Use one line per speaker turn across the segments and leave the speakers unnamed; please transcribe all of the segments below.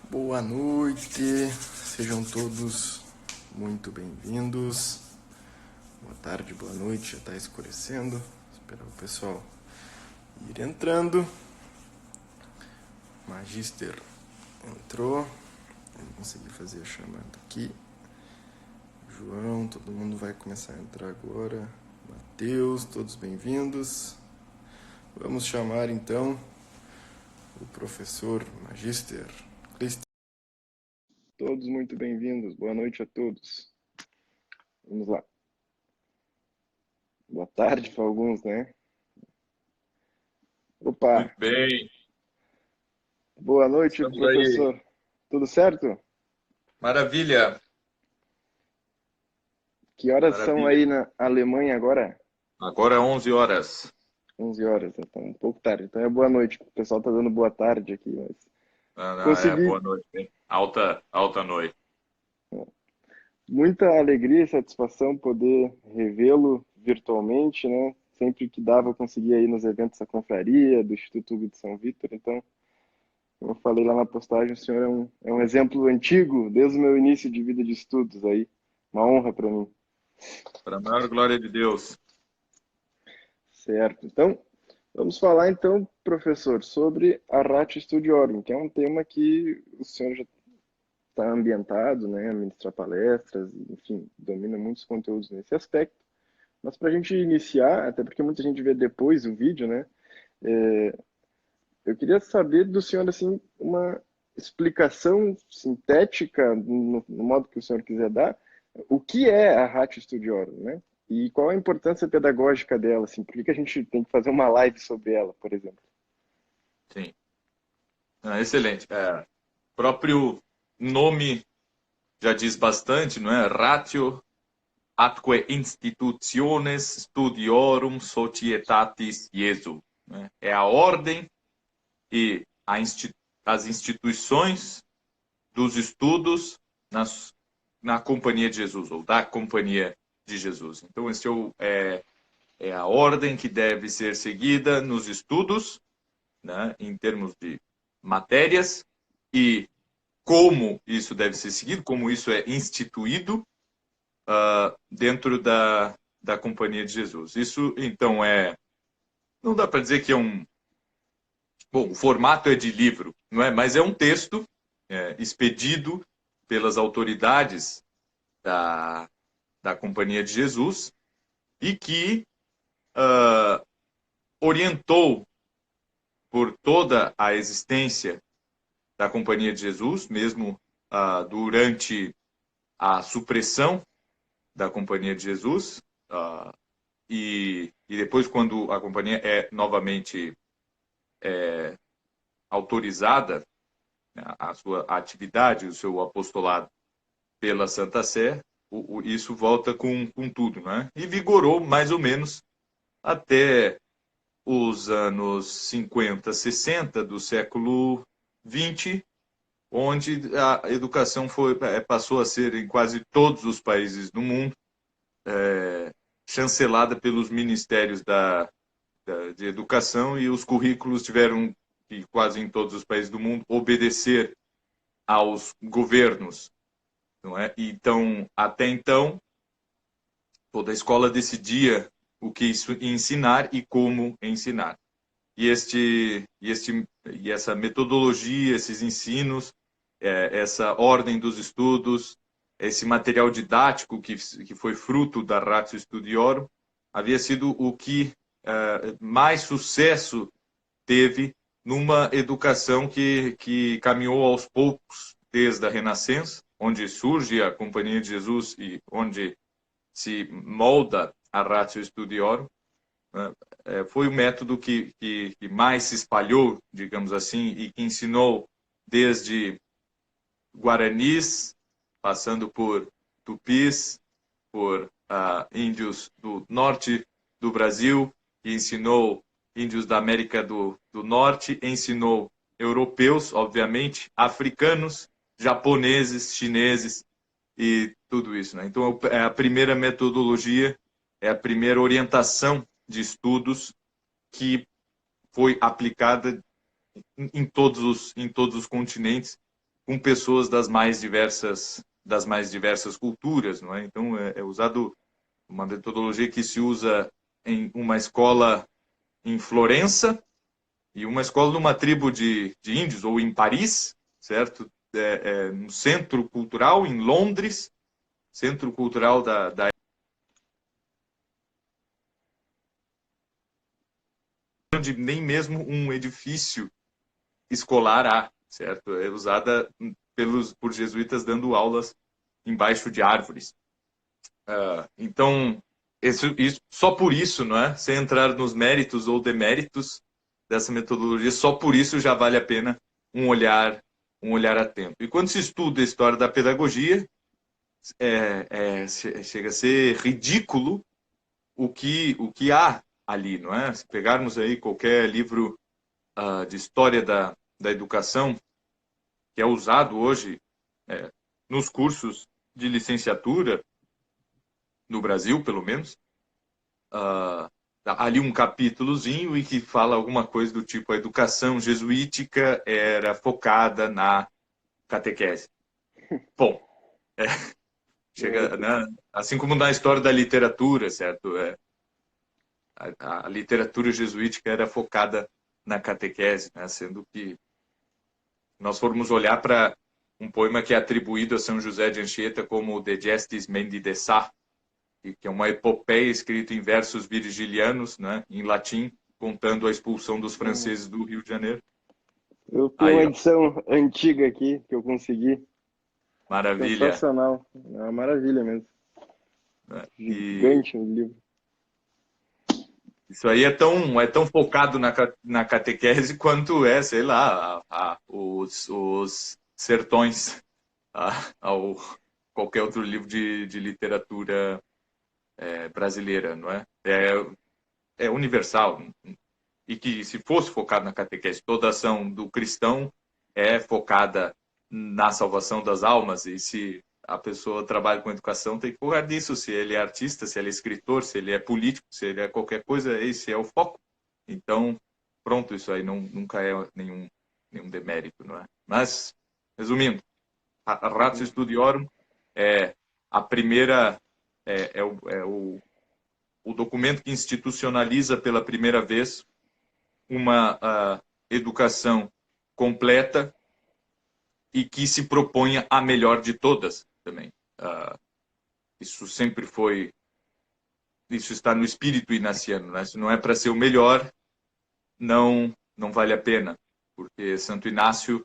Boa noite, sejam todos muito bem-vindos. Boa tarde, boa noite, já está escurecendo. Esperar o pessoal ir entrando. Magister entrou, vou conseguir fazer a chamada aqui. João, todo mundo vai começar a entrar agora. Matheus, todos bem-vindos. Vamos chamar então o professor Magister Cristian. Todos muito bem-vindos, boa noite a todos. Vamos lá. Boa tarde para alguns, né?
Muito
Opa,
bem,
boa noite,
estamos aí.
professor. Tudo certo?
Maravilha,
Que horas são
maravilha.
aí na Alemanha agora?
Agora 11 horas.
11 horas, então um pouco tarde. Então é boa noite. O pessoal tá dando boa tarde aqui, mas
Boa
consegui.
noite. Hein? Alta noite.
Muita alegria e satisfação poder revê-lo virtualmente, né? Sempre que dava, eu conseguia ir nos eventos da confraria, do Instituto Hugo de São Vítor. Então, como eu falei lá na postagem, o senhor é um exemplo antigo, desde o meu início de vida de estudos aí. Uma honra para mim.
Para a maior glória de Deus.
Certo. Então, vamos falar então, professor, sobre a Ratio Studiorum, que é um tema que o senhor já está ambientado, né, a ministrar palestras, enfim, domina muitos conteúdos nesse aspecto. Mas para a gente iniciar, até porque muita gente vê depois o vídeo, né, eu queria saber do senhor assim uma explicação sintética no modo que o senhor quiser dar, o que é a Ratio Studiorum, né? E qual a importância pedagógica dela, assim? Por que a gente tem que fazer uma live sobre ela, por exemplo?
Sim. Excelente. Próprio nome já diz bastante, não é? Ratio atque institutiones studiorum societatis Jesu. Né? É a ordem e as instituições dos estudos na companhia de Jesus, ou da companhia de Jesus. Então, esse é a ordem que deve ser seguida nos estudos, né, em termos de matérias, e como isso deve ser seguido, como isso é instituído dentro da companhia de Jesus. Isso, então, não dá para dizer que é um... Bom, o formato é de livro, não é? Mas é um texto expedido pelas autoridades da, da Companhia de Jesus e que orientou por toda a existência da Companhia de Jesus, mesmo durante a supressão da Companhia de Jesus, e depois, quando a companhia é novamente autorizada, né, a sua atividade, o seu apostolado pela Santa Sé, isso volta com tudo, né? E vigorou mais ou menos até os anos 50, 60 do século 20, onde a educação passou a ser, em quase todos os países do mundo, chancelada pelos ministérios de educação, e os currículos tiveram que, quase em todos os países do mundo, obedecer aos governos. Não é? Então, até então, toda a escola decidia o que ensinar e como ensinar. E essa metodologia, esses ensinos, essa ordem dos estudos, esse material didático que foi fruto da Ratio Studiorum, havia sido o que mais sucesso teve numa educação que caminhou aos poucos desde a Renascença, onde surge a Companhia de Jesus e onde se molda a Ratio Studiorum, né? Foi o método que mais se espalhou, digamos assim, e que ensinou desde guaranis, passando por tupis, por índios do norte do Brasil, que ensinou índios da América do Norte, ensinou europeus, obviamente, africanos, japoneses, chineses e tudo isso. Né? Então, é a primeira metodologia, é a primeira orientação de estudos que foi aplicada em todos os continentes com pessoas das mais diversas culturas, não é? Então é usado uma metodologia que se usa em uma escola em Florença e uma escola numa tribo de índios, ou em Paris, certo? No Centro Cultural, em Londres, Centro Cultural da onde nem mesmo um edifício escolar há, certo? É usada por jesuítas dando aulas embaixo de árvores. Então, isso, só por isso, não é? Sem entrar nos méritos ou deméritos dessa metodologia, só por isso já vale a pena um olhar atento. E quando se estuda a história da pedagogia, chega a ser ridículo o que há ali, não é? Se pegarmos aí qualquer livro de história da educação que é usado hoje nos cursos de licenciatura, no Brasil, pelo menos, ali um capítulozinho em que fala alguma coisa do tipo: a educação jesuítica era focada na catequese. Bom, chega, né? Assim como na história da literatura, certo? A literatura jesuítica era focada na catequese, né? Sendo que nós formos olhar para um poema que é atribuído a São José de Anchieta como De Gestis Mendi de Sa, que é uma epopeia escrita em versos virgilianos, né, em latim, contando a expulsão dos franceses do Rio de Janeiro.
Eu tenho uma
Aí, ó,
edição antiga aqui que eu consegui.
maravilha.
Sensacional. É uma maravilha mesmo.
E
Gigante o livro.
isso aí é tão focado na catequese quanto sei lá, os sertões, ao qualquer outro livro de literatura brasileira, não é? É universal. E que, se fosse focado na catequese, toda a ação do cristão é focada na salvação das almas. E se a pessoa trabalha com educação, tem que focar nisso. Se ele é artista, se ele é escritor, se ele é político, se ele é qualquer coisa, esse é o foco. Então, pronto, isso aí nunca é nenhum demérito, não é? Mas, resumindo, a Ratio Studiorum é a primeira, o documento que institucionaliza pela primeira vez uma educação completa e que se proponha a melhor de todas também. Isso sempre foi, isso está no espírito inaciano, né? Se não é para ser o melhor, não vale a pena, porque Santo Inácio,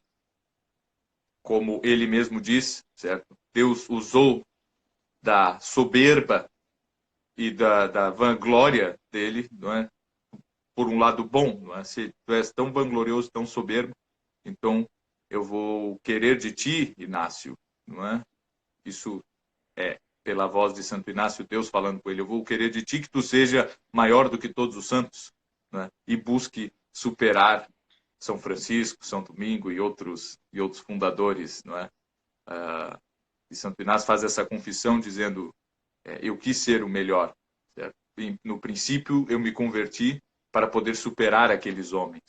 como ele mesmo diz, certo? Deus usou da soberba e da vanglória dele, não é? Por um lado bom, não é? Se tu és tão vanglorioso, tão soberbo, então eu vou querer de ti, Inácio, não é? Isso é pela voz de Santo Inácio, Deus falando com ele: eu vou querer de ti que tu seja maior do que todos os santos, não é? E busque superar São Francisco, São Domingo e outros fundadores, não é? E Santo Inácio faz essa confissão dizendo: eu quis ser o melhor, certo? E, no princípio eu me converti para poder superar aqueles homens.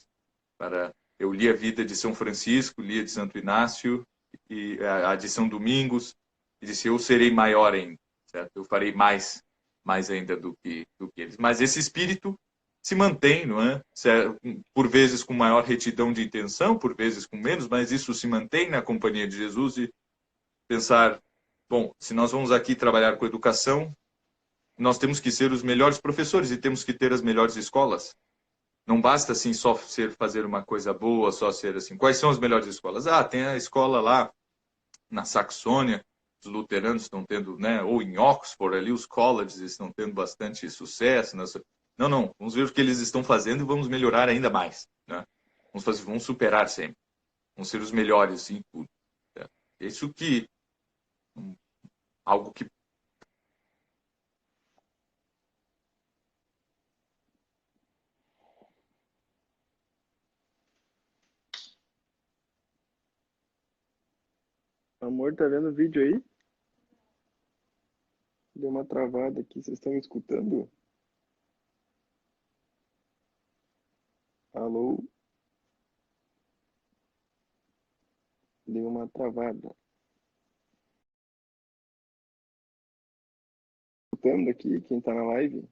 Eu li a vida de São Francisco, li a de Santo Inácio e a de São Domingos e disse: eu serei maior ainda, certo? Eu farei mais ainda do que eles. Mas esse espírito se mantém, não é? Por vezes com maior retidão de intenção, por vezes com menos, mas isso se mantém na companhia de Jesus. E pensar: bom, se nós vamos aqui trabalhar com educação, nós temos que ser os melhores professores e temos que ter as melhores escolas. Não basta assim só fazer uma coisa boa, só ser assim. Quais são as melhores escolas? Tem a escola lá na Saxônia, os luteranos estão tendo, né? Ou em Oxford ali, os colleges estão tendo bastante sucesso. Não, vamos ver o que eles estão fazendo e vamos melhorar ainda mais, né? Vamos superar sempre. Vamos ser os melhores em tudo. Certo? Isso que algo que
Amor, tá vendo o vídeo aí? Deu uma travada aqui, vocês estão me escutando? Alô? Deu uma travada. Escutando aqui, quem tá na live,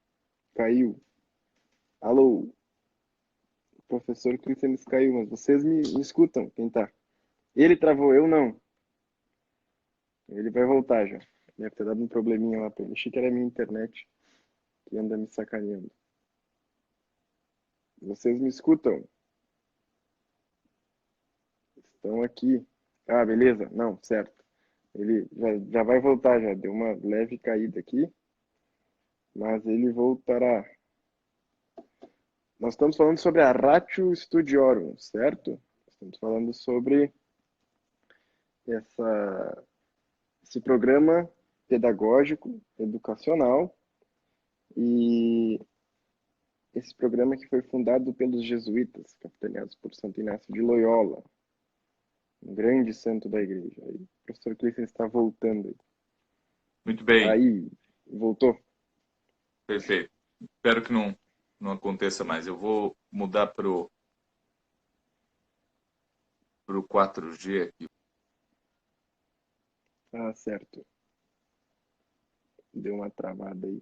caiu. Alô, o professor Christian caiu, mas vocês me escutam, quem tá? Ele travou, eu não. Ele vai voltar já. Deve ter dado um probleminha lá pra ele. Achei que era a minha internet que anda me sacaneando. Vocês me escutam? Estão aqui. Ah, beleza. Não, certo. Ele já vai voltar já. Deu uma leve caída aqui, mas ele voltará. Nós estamos falando sobre a Ratio Studiorum, certo? Estamos falando sobre esse programa pedagógico, educacional, e esse programa que foi fundado pelos jesuítas, capitaneados por Santo Inácio de Loyola, um grande santo da igreja. Aí, o professor Cleiton está voltando.
Muito bem,
Aí, voltou.
perfeito. Espero que não aconteça mais. Eu vou mudar para o 4G aqui.
Ah, certo. Deu uma travada aí.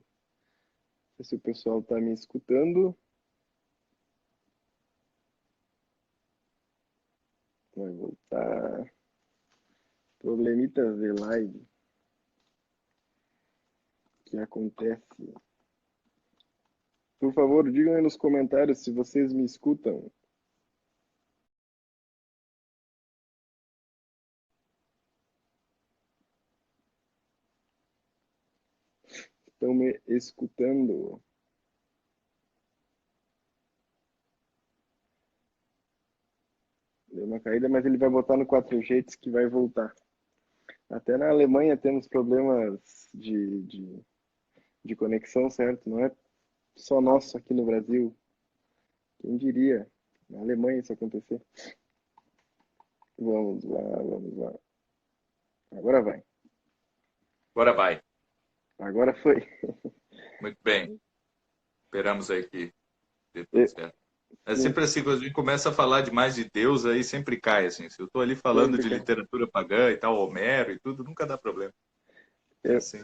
Não sei se o pessoal está me escutando. Vai voltar. Problemitas de live. Que acontece. Por favor, digam aí nos comentários se vocês me escutam. Estão me escutando? Deu uma caída, mas ele vai botar no 4G que vai voltar. Até na Alemanha temos problemas de conexão, certo? Não é só nosso aqui no Brasil. Quem diria? Na Alemanha isso acontecer. Vamos lá, vamos lá. Agora vai.
Agora vai.
Agora foi.
Muito bem. Esperamos aí que dê tudo
E-
certo. É
Sim,
sempre assim, quando a gente começa a falar demais de Deus, aí sempre cai, assim. Se eu estou ali falando
sempre,
de
cara.
literatura pagã e tal, Homero e tudo, nunca dá problema. É
Eu,
assim.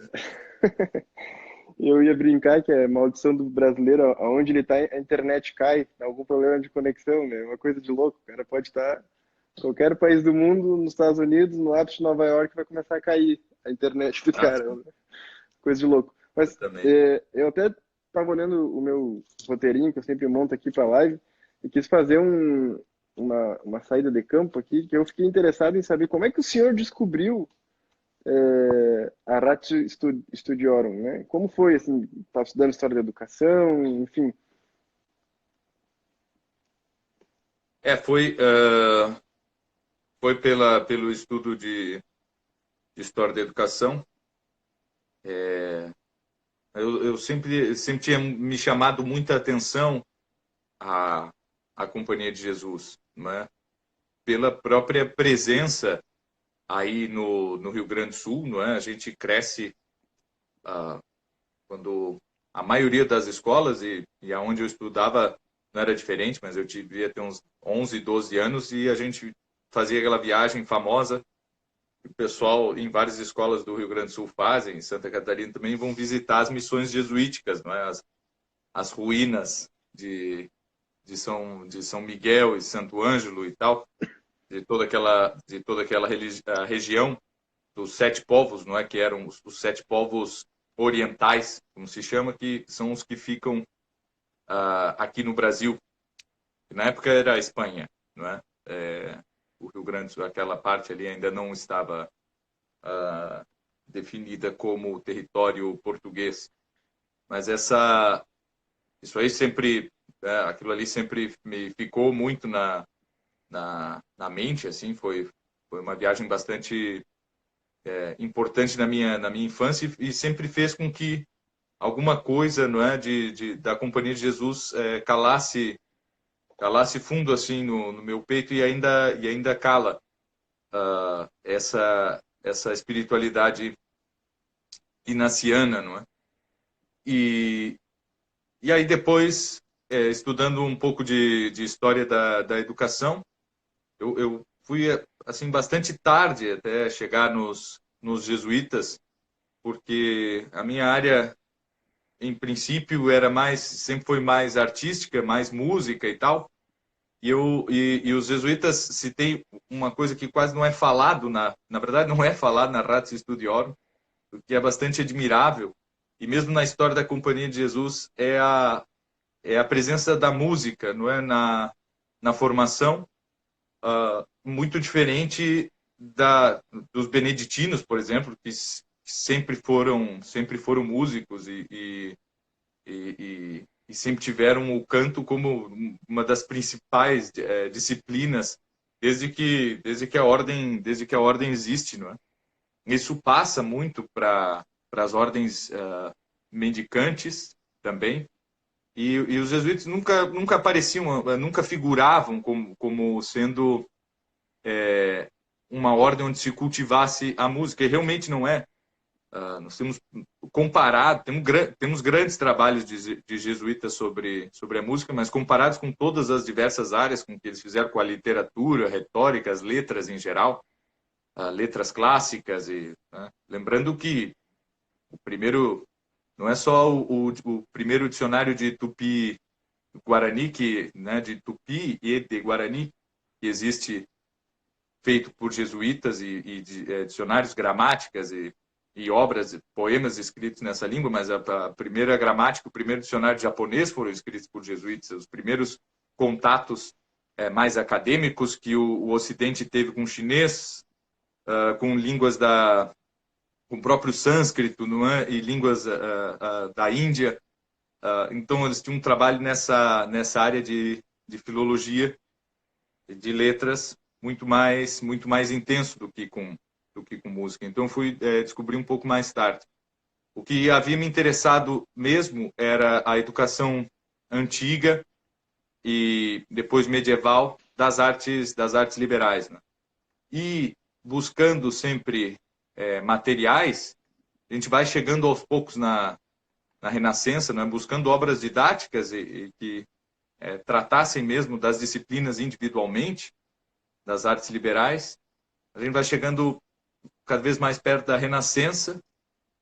eu ia brincar que é maldição do brasileiro, aonde ele tá, a internet cai, dá algum problema de conexão, né? Uma coisa de louco. O cara pode estar em qualquer país do mundo, nos Estados Unidos, no ápice de Nova York, vai começar a cair a internet do
Ah,
cara.
sim,
Coisa de louco. Mas
exatamente.
eu até estava olhando o meu roteirinho, que eu sempre monto aqui para live, e quis fazer uma saída de campo aqui, que eu fiquei interessado em saber como é que o senhor descobriu a Ratio Studiorum, né? Como foi, assim, estava estudando História da Educação, enfim.
Foi pelo estudo de História da Educação. Eu sempre tinha me chamado muita atenção a, a Companhia de Jesus, né? Pela própria presença aí no Rio Grande do Sul, não é? A gente cresce quando a maioria das escolas, e aonde eu estudava não era diferente, mas eu devia ter uns 11, 12 anos, e a gente fazia aquela viagem famosa que o pessoal em várias escolas do Rio Grande do Sul fazem, em Santa Catarina também, vão visitar as missões jesuíticas, não é? As ruínas de São Miguel e Santo Ângelo e tal, de toda aquela região dos sete povos, não é? Que eram os sete povos orientais, como se chama, que são os que ficam aqui no Brasil. Na época era a Espanha, não é? O Rio Grande do Sul, aquela parte ali ainda não estava definida como território português. Mas isso aí sempre, aquilo ali sempre me ficou muito na mente, assim, foi uma viagem bastante importante na minha infância e sempre fez com que alguma coisa, não é, da Companhia de Jesus calasse fundo assim no meu peito e ainda cala essa espiritualidade inaciana, não é? E, e aí depois, estudando um pouco de história da educação, eu fui assim, bastante tarde até chegar nos jesuítas, porque a minha área, em princípio, sempre foi mais artística, mais música e tal. E os jesuítas, se tem uma coisa que quase não é falado, na verdade não é falado na Ratio Studiorum, o que é bastante admirável, e mesmo na história da Companhia de Jesus, é a presença da música, não é, na formação, muito diferente dos beneditinos, por exemplo, que sempre foram músicos e sempre tiveram o canto como uma das principais disciplinas desde que a ordem existe, não é? Isso passa muito para as ordens mendicantes também. E os jesuítas nunca apareciam, nunca figuravam como sendo uma ordem onde se cultivasse a música. E realmente não é. Nós temos comparado, temos grandes trabalhos de jesuítas sobre a música, mas comparados com todas as diversas áreas com que eles fizeram, com a literatura, a retórica, as letras em geral, letras clássicas, né? Lembrando que o primeiro, não é só o primeiro dicionário de Tupi-Guarani, né, de Tupi e de Guarani, que existe, feito por jesuítas e dicionários, gramáticas e obras, poemas escritos nessa língua, mas a primeira gramática, o primeiro dicionário japonês foram escritos por jesuítas. Os primeiros contatos mais acadêmicos que o Ocidente teve com o chinês, com línguas com o próprio sânscrito, não é? E línguas da Índia. Então, eles tinham um trabalho nessa área de filologia, de letras, muito mais intenso do que com música. Então, fui descobrir um pouco mais tarde. O que havia me interessado mesmo era a educação antiga e depois medieval das artes liberais, né? E buscando sempre materiais, a gente vai chegando aos poucos na Renascença, né? Buscando obras didáticas e que tratassem mesmo das disciplinas individualmente, das artes liberais. A gente vai chegando cada vez mais perto da Renascença,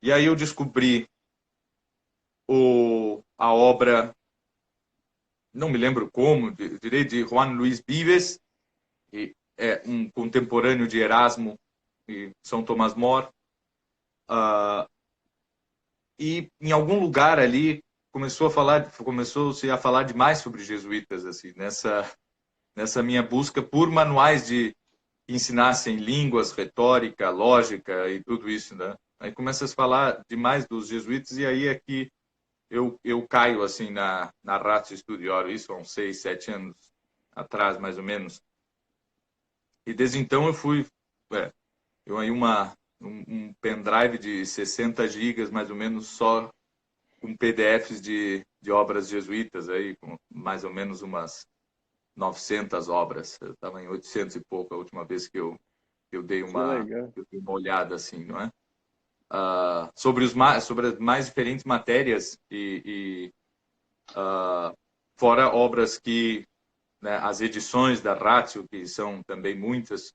e aí eu descobri a obra, não me lembro como, direi de Juan Luis Vives, que é um contemporâneo de Erasmo e São Tomás More, e em algum lugar ali começou-se a falar demais sobre jesuítas, assim, nessa minha busca por manuais que ensinassem línguas, retórica, lógica e tudo isso, né? Aí começa a se falar demais dos jesuítas, e aí é que eu caio assim na Ratio Studiorum, isso há uns 6, 7 anos atrás, mais ou menos. E desde então eu fui eu aí um pendrive de 60 gigas, mais ou menos, só com PDFs de obras jesuítas, aí, com mais ou menos umas 900 obras. Eu estava em 800 e pouco a última vez que eu dei uma olhada, assim, não é? Sobre as mais diferentes matérias fora obras que, né, as edições da Ratio, que são também muitas,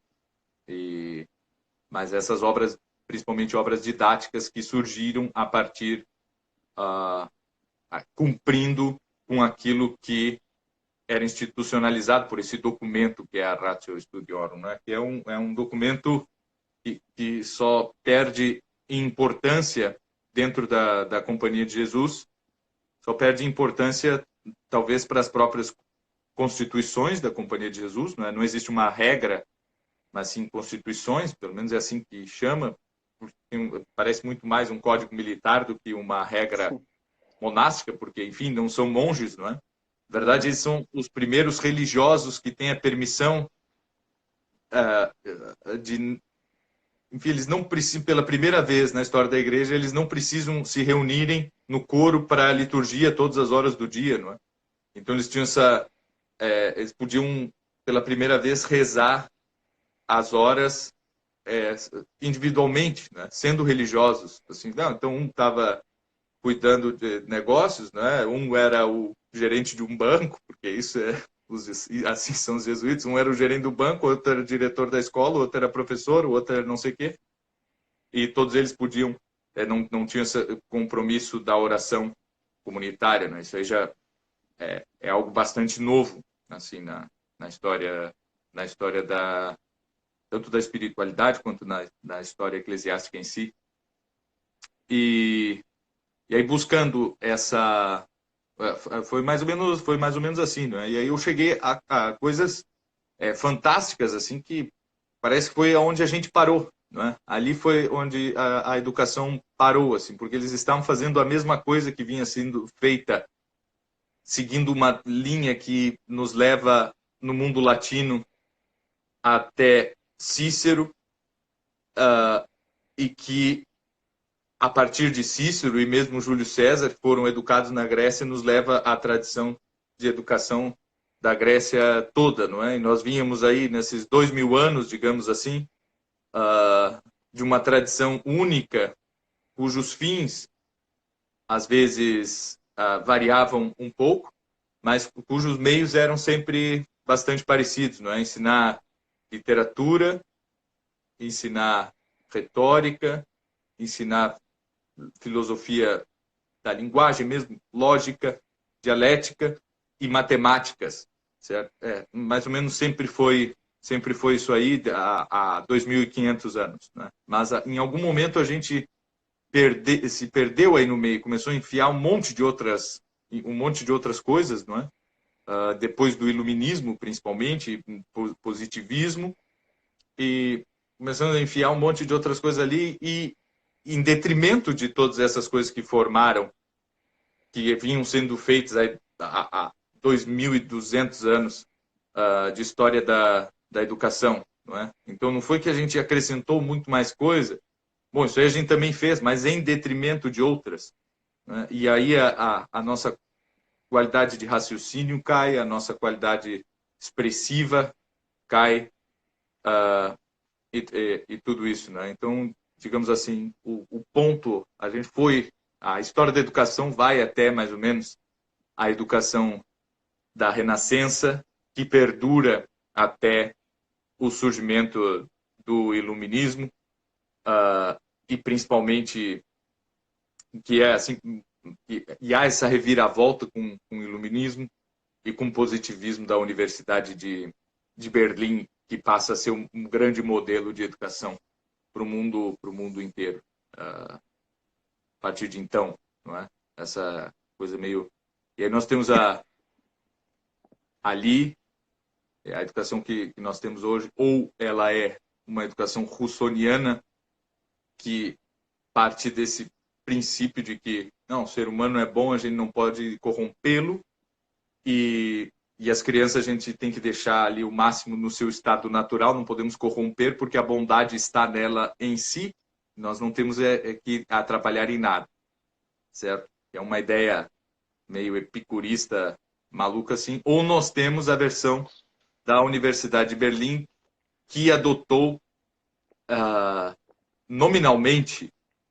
mas essas obras, principalmente obras didáticas, que surgiram a partir, cumprindo com aquilo que era institucionalizado por esse documento que é a Ratio Studiorum, né? Que é um documento que só perde importância dentro da Companhia de Jesus, só perde importância talvez para as próprias constituições da Companhia de Jesus, né? Não existe uma regra, mas sim constituições, pelo menos é assim que chama, parece muito mais um código militar do que uma regra monástica, porque, enfim, não são monges, não é? Na verdade, eles são os primeiros religiosos que têm a permissão enfim, eles não precisam, pela primeira vez na história da igreja, eles não precisam se reunirem no coro para a liturgia todas as horas do dia, não é? Então, eles tinham eles podiam, pela primeira vez, rezar as horas individualmente, né? Sendo religiosos. Assim, não, então, um estava cuidando de negócios, né? Um era o gerente de um banco, porque isso assim são os jesuítas, um era o gerente do banco, outro era o diretor da escola, outro era professor, o outro era não sei o quê, e todos eles podiam, não tinham esse compromisso da oração comunitária, né? Isso aí já é algo bastante novo, assim, na história, tanto da espiritualidade quanto na história eclesiástica em si. E aí buscando essa foi mais ou menos assim, né? E aí eu cheguei a coisas fantásticas assim que parece que foi onde a gente parou, não é? Ali foi onde a educação parou, assim, porque eles estavam fazendo a mesma coisa que vinha sendo feita, seguindo uma linha que nos leva no mundo latino até Cícero, e que a partir de Cícero e mesmo Júlio César foram educados na Grécia, nos leva à tradição de educação da Grécia toda, não é? E nós vínhamos aí nesses 2000 anos, digamos assim, de uma tradição única, cujos fins às vezes variavam um pouco, mas cujos meios eram sempre bastante parecidos, não é? Ensinar literatura, ensinar retórica, ensinar filosofia da linguagem mesmo, lógica, dialética e matemáticas, certo? Mais ou menos sempre foi isso aí há 2.500 anos, né? Mas em algum momento a gente se perdeu aí no meio, começou a enfiar um monte de outras coisas, não é? Depois do iluminismo, principalmente, positivismo, e começando a enfiar um monte de outras coisas ali e em detrimento de todas essas coisas que formaram, que vinham sendo feitas há 2.200 anos de história da educação, não é? Então não foi que a gente acrescentou muito mais coisa. Bom, isso aí a gente também fez, mas em detrimento de outras, né? E aí a nossa qualidade de raciocínio cai, a nossa qualidade expressiva cai, e tudo isso, né? Então, digamos assim, o ponto, a história da educação vai até mais ou menos a educação da Renascença, que perdura até o surgimento do Iluminismo, e principalmente que é assim, e há essa reviravolta com o Iluminismo e com o positivismo da Universidade de Berlim, que passa a ser um grande modelo de educação para o mundo inteiro. A partir de então, não é? Essa coisa meio... E aí nós temos ali a educação que nós temos hoje, ou ela é uma educação russoniana, que parte desse princípio de que não, o ser humano é bom, a gente não pode corrompê-lo, e as crianças a gente tem que deixar ali o máximo no seu estado natural, não podemos corromper, porque a bondade está nela em si, nós não temos que atrapalhar em nada, certo? É uma ideia meio epicurista, maluca assim. Ou nós temos a versão da Universidade de Berlim, que adotou nominalmente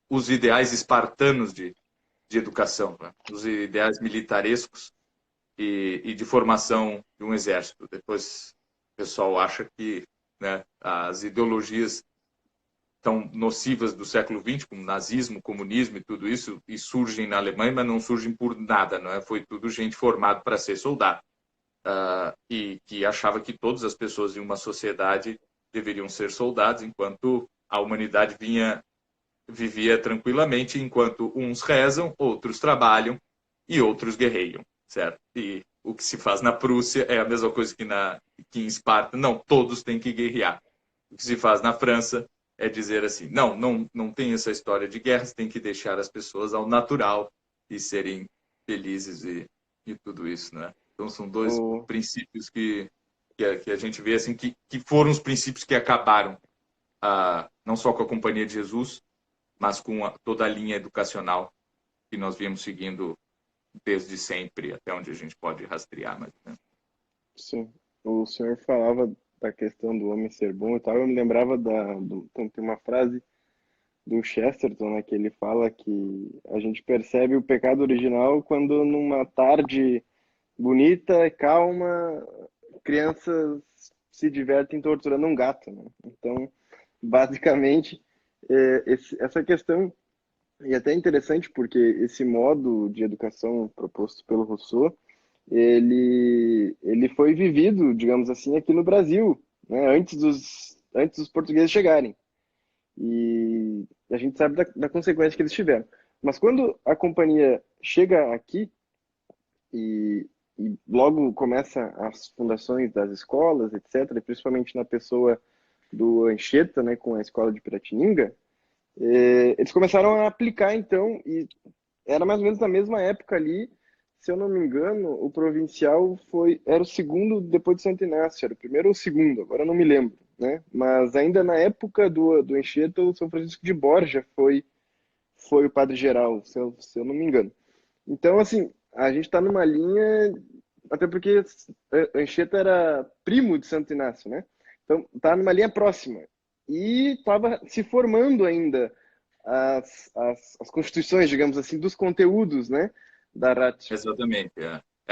os ideais espartanos de educação, né? Os ideais militarescos e de formação de um exército. Depois o pessoal acha que, né, as ideologias tão nocivas do século XX, como nazismo, comunismo e tudo isso, e surgem na Alemanha, mas não surgem por nada, não é? Foi tudo gente formada para ser soldado. E que achava que todas as pessoas em uma sociedade deveriam ser soldados, enquanto a humanidade vivia tranquilamente, enquanto uns rezam, outros trabalham e outros guerreiam, certo? E o que se faz na Prússia é a mesma coisa que em Esparta. Não, todos têm que guerrear. O que se faz na França é dizer assim, não tem essa história de guerras, tem que deixar as pessoas ao natural e serem felizes e tudo isso, né? Então são dois
O,
princípios que a gente vê assim que foram os princípios que acabaram não só com a Companhia de Jesus, mas com toda a linha educacional que nós viemos seguindo desde sempre, até onde a gente pode rastrear, mais ou menos.
sim, o senhor falava da questão do homem ser bom e tal, eu me lembrava tem uma frase do Chesterton, né, que ele fala que a gente percebe o pecado original quando numa tarde bonita, calma, crianças se divertem torturando um gato, né? Então, basicamente, essa questão, e até interessante porque esse modo de educação proposto pelo Rousseau, ele foi vivido, digamos assim, aqui no Brasil, né? Antes dos portugueses chegarem. E a gente sabe da consequência que eles tiveram. Mas quando a companhia chega aqui, e, e logo começa as fundações das escolas, etc., principalmente na pessoa do Anchieta, né, com a escola de Piratininga, eles começaram a aplicar, então, e era mais ou menos na mesma época ali, se eu não me engano, o provincial era o segundo depois de Santo Inácio, era o primeiro ou o segundo, agora eu não me lembro, né? Mas ainda na época do Anchieta, o São Francisco de Borja foi o padre geral, se eu não me engano. Então, assim, a gente está numa linha, até porque Anchieta era primo de Santo Inácio, né? Então, tá numa linha próxima. E estava se formando ainda as constituições, digamos assim, dos conteúdos, né, da Ratio.
Exatamente.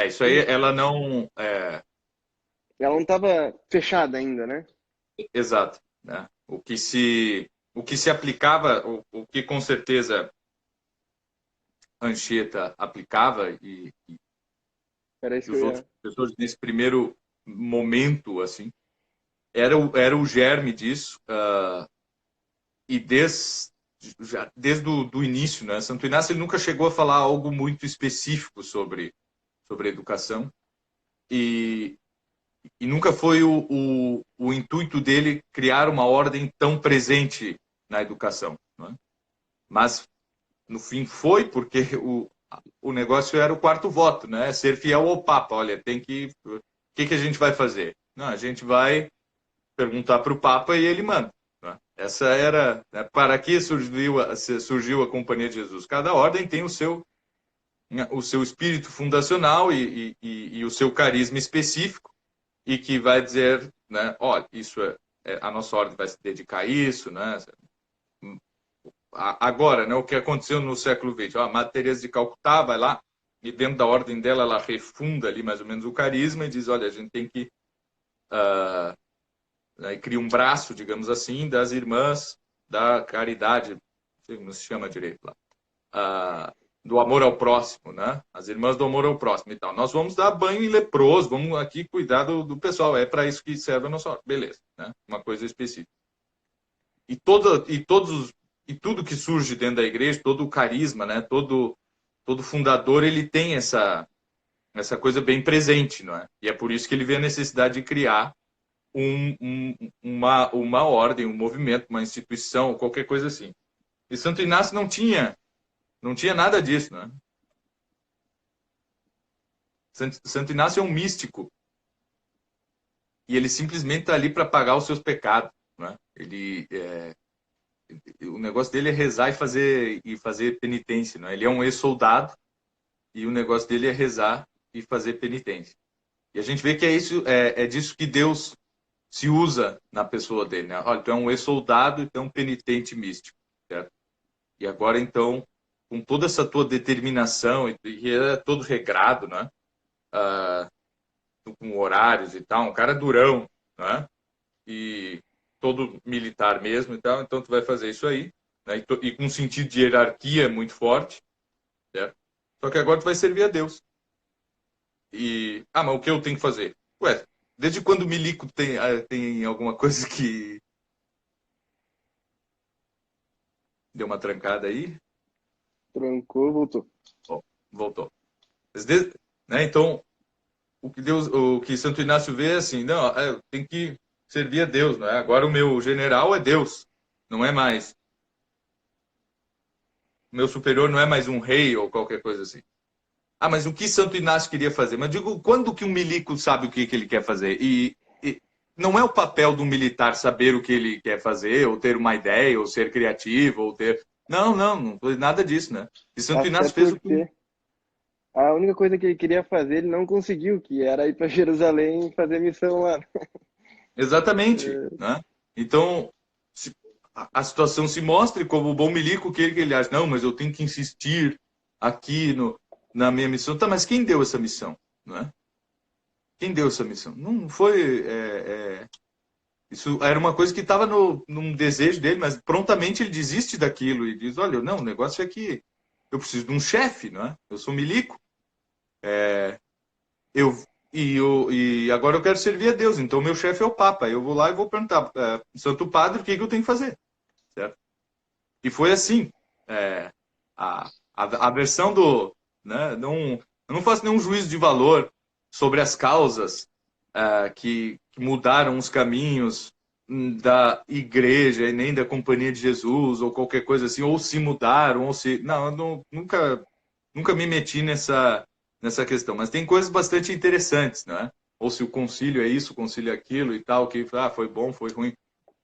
Isso aí, ela não.
Ela não estava fechada ainda, né?
Exato. Né? O que se aplicava, o que com certeza Anchieta aplicava e
Era isso que
os
eu
outros
ia.
professores nesse primeiro momento, assim, era o germe disso, e desde o início, né? Santo Inácio ele nunca chegou a falar algo muito específico sobre educação e, e nunca foi o intuito dele criar uma ordem tão presente na educação, né? Mas no fim foi porque o negócio era o quarto voto, né? Ser fiel ao Papa. Olha, o que a gente vai fazer? Não, a gente vai perguntar para o Papa e ele manda. Né? Essa era, né, para que surgiu a Companhia de Jesus. Cada ordem tem o seu espírito fundacional e o seu carisma específico e que vai dizer, né, olha, isso a nossa ordem vai se dedicar a isso, né? Agora, né, o que aconteceu no século XX? A Madre Teresa de Calcutá vai lá e dentro da ordem dela ela refunda ali mais ou menos o carisma e diz, olha, a gente tem que né, cria um braço, digamos assim, das irmãs da caridade, não se chama direito lá, do amor ao próximo, né? As irmãs do amor ao próximo e tal. Nós vamos dar banho em leproso, vamos aqui cuidar do pessoal, é para isso que serve a nossa ordem. Beleza, né? Uma coisa específica. E tudo que surge dentro da igreja, todo o carisma, né? Todo fundador, ele tem essa coisa bem presente, não é? E é por isso que ele vê a necessidade de criar uma ordem, um movimento, uma instituição, qualquer coisa assim. E Santo Inácio não tinha nada disso, né? Santo Inácio é um místico e ele simplesmente está ali para pagar os seus pecados, né? O negócio dele é rezar e fazer penitência, né? Ele é um ex-soldado e o negócio dele é rezar e fazer penitência. E a gente vê que é disso que Deus se usa na pessoa dele, né? Olha, tu é um ex-soldado e tu é um penitente místico, certo? E agora, então, com toda essa tua determinação, e é todo regrado, né? Com horários e tal, um cara durão, né? E todo militar mesmo e tal, então tu vai fazer isso aí, né? E com um sentido de hierarquia muito forte, certo? Só que agora tu vai servir a Deus. Mas o que eu tenho que fazer? Ué, desde quando o milico tem alguma coisa que deu uma trancada aí?
Trancou, voltou.
Bom, voltou. Né, então, o que Santo Inácio vê é assim, não, tem que servir a Deus, não é? Agora o meu general é Deus, não é mais. O meu superior não é mais um rei ou qualquer coisa assim. Mas o que Santo Inácio queria fazer? Mas digo, quando que um milico sabe o que ele quer fazer? E não é o papel do militar saber o que ele quer fazer, ou ter uma ideia, ou ser criativo, ou ter... Não foi nada disso, né? E Santo
Até
Inácio fez o que...
porque a única coisa que ele queria fazer, ele não conseguiu, que era ir para Jerusalém e fazer missão lá.
Exatamente, né? Então, a situação se mostra como o bom milico que ele acha, não, mas eu tenho que insistir aqui na minha missão. Tá, mas quem deu essa missão? não é? Quem deu essa missão? Não foi... isso era uma coisa que estava num desejo dele, mas prontamente ele desiste daquilo e diz, olha, não, o negócio é que eu preciso de um chefe, não é? Eu sou milico. E agora eu quero servir a Deus, então meu chefe é o Papa. Eu vou lá e vou perguntar, Santo Padre, o que eu tenho que fazer? Certo? E foi assim. A versão do... Né, eu não faço nenhum juízo de valor sobre as causas que mudaram os caminhos da igreja e nem da Companhia de Jesus, ou qualquer coisa assim, ou se mudaram, ou se... Não, nunca me meti nessa questão, mas tem coisas bastante interessantes, né? Ou se o concílio é isso, o concílio é aquilo e tal, que foi bom, foi ruim.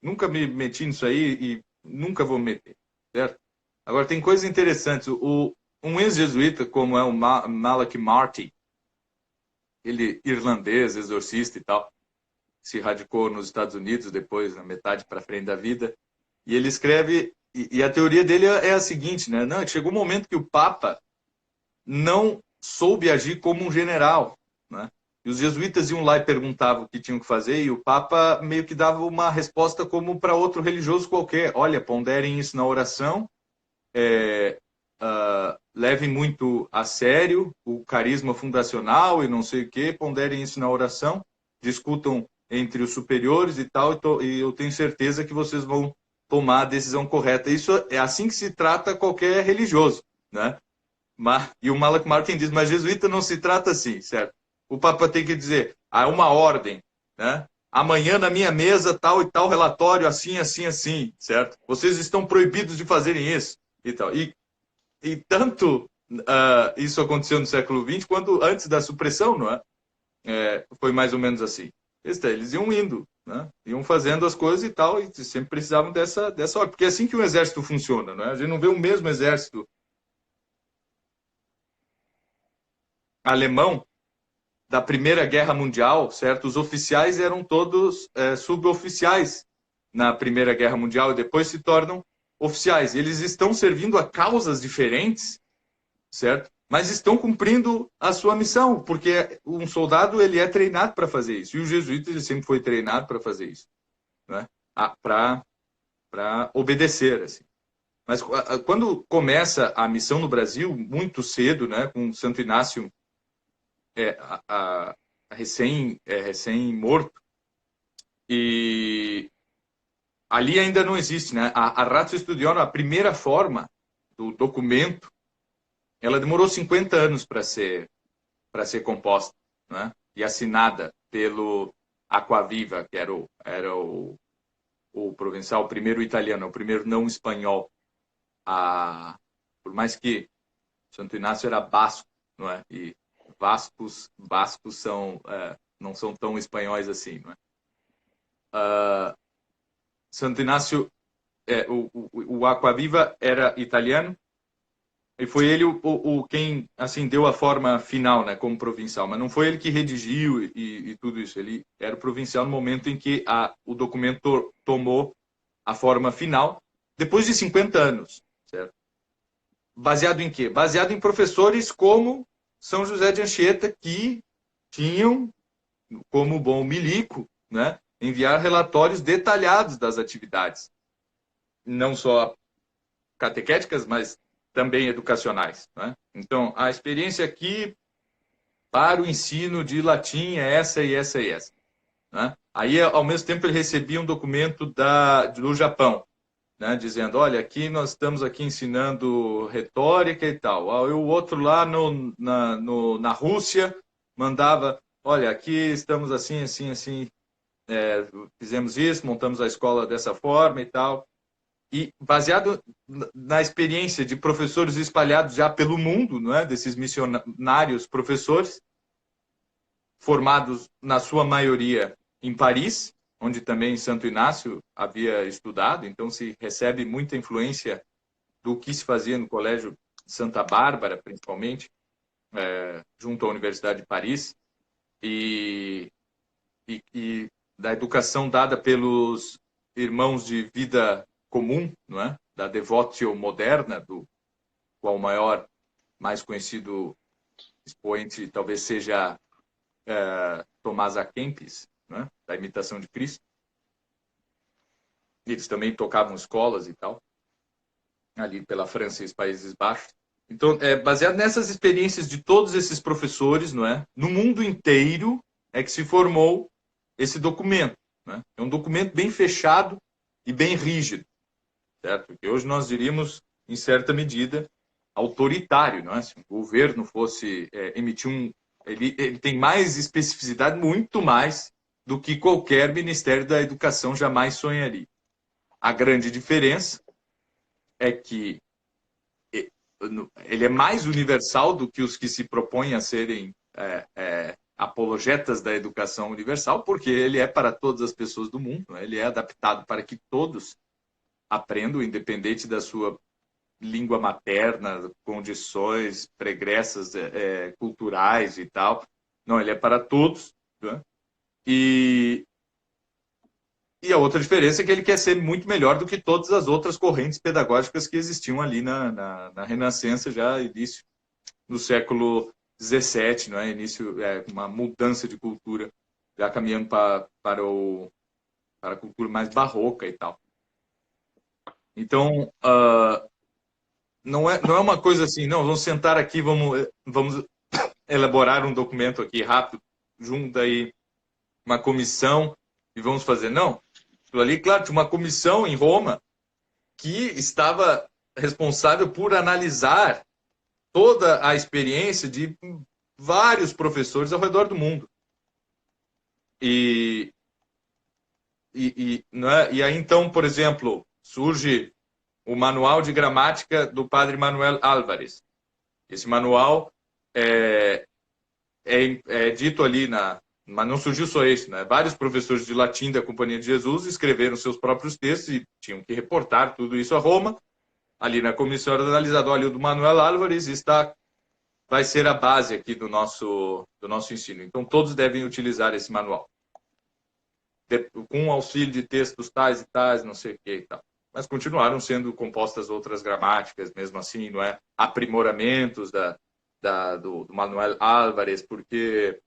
Nunca me meti nisso aí e nunca vou me meter, certo? Agora, tem coisas interessantes. Um ex-jesuíta, como é o Malak Marty, ele irlandês, exorcista e tal, se radicou nos Estados Unidos depois, na metade para frente da vida, e ele escreve, e a teoria dele é a seguinte, né? Não, chegou um momento que o Papa não soube agir como um general, né? E os jesuítas iam lá e perguntavam o que tinham que fazer, e o Papa meio que dava uma resposta como para outro religioso qualquer. Olha, ponderem isso na oração, levem muito a sério o carisma fundacional e não sei o quê, ponderem isso na oração, discutam entre os superiores e tal, e eu tenho certeza que vocês vão tomar a decisão correta. Isso é assim que se trata qualquer religioso, né? E o Malak Martin diz, mas jesuíta não se trata assim, certo? O Papa tem que dizer, há uma ordem, né? Amanhã na minha mesa tal e tal relatório, assim, assim, assim, certo? Vocês estão proibidos de fazerem isso e tal. E tanto isso aconteceu no século XX quanto antes da supressão, não é? Foi mais ou menos assim. Eles iam indo, né? Iam fazendo as coisas e tal, e sempre precisavam dessa ordem. Porque é assim que um exército funciona, não é? A gente não vê o mesmo exército alemão da Primeira Guerra Mundial, certo? Os oficiais eram todos suboficiais na Primeira Guerra Mundial e depois se tornam oficiais. Eles estão servindo a causas diferentes, certo? Mas estão cumprindo a sua missão, porque um soldado ele é treinado para fazer isso. E o jesuíta ele sempre foi treinado para fazer isso, né? Para obedecer, assim. Mas quando começa a missão no Brasil, muito cedo, né, com Santo Inácio recém-morto, e ali ainda não existe, né? A Ratio Studiorum, a primeira forma do documento, ela demorou 50 anos para ser composta, né? E assinada pelo Acquaviva, que era o provincial, o primeiro italiano, o primeiro não espanhol. Por mais que Santo Inácio era basco, não é? E bascos não são tão espanhóis assim, não é? Santo Inácio, o Acquaviva era italiano, e foi ele quem assim deu a forma final, né, como provincial, mas não foi ele que redigiu e tudo isso. Ele era o provincial no momento em que o documento tomou a forma final, depois de 50 anos, certo? Baseado em quê? Baseado em professores como São José de Anchieta, que tinham, como bom milico, né, enviar relatórios detalhados das atividades, não só catequéticas, mas também educacionais, né? Então, a experiência aqui para o ensino de latim é essa e essa e essa, né? Aí, ao mesmo tempo, ele recebia um documento do Japão, né, dizendo, olha, aqui nós estamos aqui ensinando retórica e tal. O outro lá na Rússia mandava, olha, aqui estamos assim, assim, assim, fizemos isso, montamos a escola dessa forma e tal. E baseado na experiência de professores espalhados já pelo mundo, não é? Desses missionários professores, formados na sua maioria em Paris, onde também Santo Inácio havia estudado, então se recebe muita influência do que se fazia no Colégio Santa Bárbara, principalmente, junto à Universidade de Paris, e da educação dada pelos irmãos de vida comum, não é? Da Devotio Moderna, do qual o mais conhecido expoente talvez seja Tomás à Kempis, né, da imitação de Cristo. Eles também tocavam escolas e tal, ali pela França e os Países Baixos. Então, baseado nessas experiências de todos esses professores, não é, no mundo inteiro, é que se formou esse documento. Né? É um documento bem fechado e bem rígido, certo? Que hoje nós diríamos, em certa medida, autoritário. Não é? Se o governo fosse emitir ele tem mais especificidade, muito mais, do que qualquer Ministério da Educação jamais sonharia. A grande diferença é que ele é mais universal do que os que se propõem a serem apologetas da educação universal, porque ele é para todas as pessoas do mundo, né? Ele é adaptado para que todos aprendam, independente da sua língua materna, condições pregressas culturais e tal. Não, ele é para todos, né? E a outra diferença é que ele quer ser muito melhor do que todas as outras correntes pedagógicas que existiam ali na Renascença, já início do século XVII, não é? Início, uma mudança de cultura, já caminhando para a cultura mais barroca e tal. Então, não é uma coisa assim, não, vamos sentar aqui, vamos elaborar um documento aqui rápido, junta aí uma comissão e vamos fazer. Não. Ali, claro, tinha uma comissão em Roma que estava responsável por analisar toda a experiência de vários professores ao redor do mundo. E aí, então, por exemplo, surge o Manual de Gramática do padre Manuel Álvares. Esse manual é dito ali mas não surgiu só isso, né? Vários professores de latim da Companhia de Jesus escreveram seus próprios textos e tinham que reportar tudo isso a Roma. Ali na comissão analisada, olha, o do Manuel Álvares vai ser a base aqui do nosso ensino. Então, todos devem utilizar esse manual. Com auxílio de textos tais e tais, não sei o que e tal. Mas continuaram sendo compostas outras gramáticas, mesmo assim, não é? Aprimoramentos do Manuel Álvares, porque